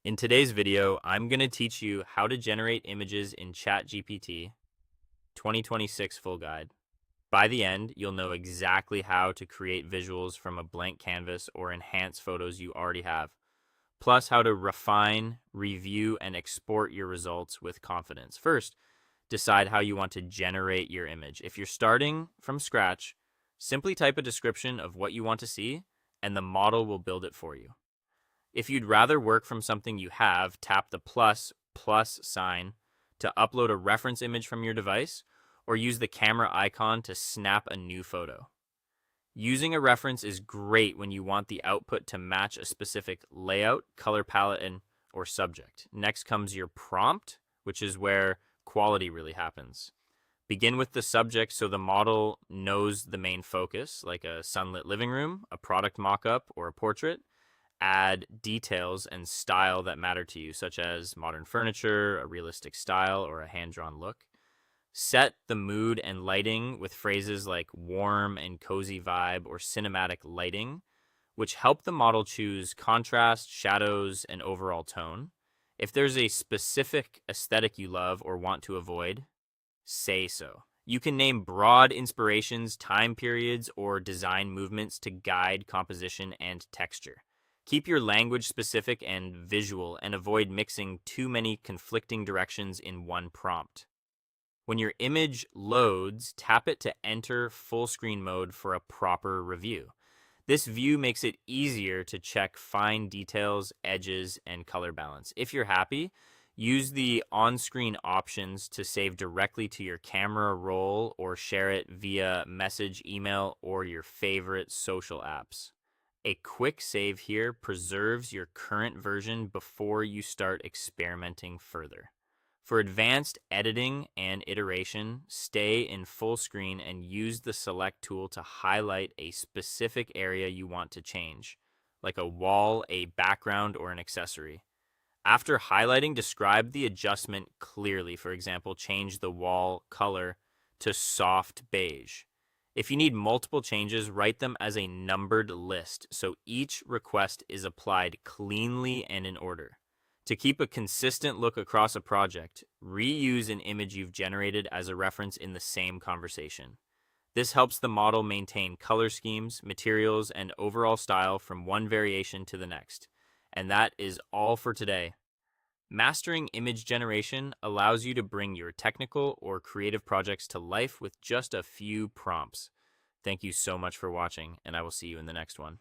In today's video, I'm going to teach you how to generate images in ChatGPT 2026 full guide. By the end, you'll know exactly how to create visuals from a blank canvas or enhance photos you already have, plus how to refine, review, and export your results with confidence. First, decide how you want to generate your image. If you're starting from scratch, simply type a description of what you want to see, and the model will build it for you. If you'd rather work from something you have, tap the plus sign to upload a reference image from your device, or use the camera icon to snap a new photo. Using a reference is great when you want the output to match a specific layout, color palette, or subject. Next comes your prompt, which is where quality really happens. Begin with the subject so the model knows the main focus, like a sunlit living room, a product mock-up, or a portrait. Add details and style that matter to you, such as modern furniture, a realistic style, or a hand-drawn look. Set the mood and lighting with phrases like warm and cozy vibe or cinematic lighting, which help the model choose contrast, shadows, and overall tone. If there's a specific aesthetic you love or want to avoid, say so. You can name broad inspirations, time periods, or design movements to guide composition and texture. Keep your language specific and visual and avoid mixing too many conflicting directions in one prompt. When your image loads, tap it to enter full screen mode for a proper review. This view makes it easier to check fine details, edges, and color balance. If you're happy, use the on-screen options to save directly to your camera roll or share it via message, email, or your favorite social apps. A quick save here preserves your current version before you start experimenting further. For advanced editing and iteration, stay in full screen and use the select tool to highlight a specific area you want to change, like a wall, a background, or an accessory. After highlighting, describe the adjustment clearly. For example, change the wall color to soft beige. If you need multiple changes, write them as a numbered list so each request is applied cleanly and in order. To keep a consistent look across a project, reuse an image you've generated as a reference in the same conversation. This helps the model maintain color schemes, materials, and overall style from one variation to the next. And that is all for today. Mastering image generation allows you to bring your technical or creative projects to life with just a few prompts. Thank you so much for watching, and I will see you in the next one.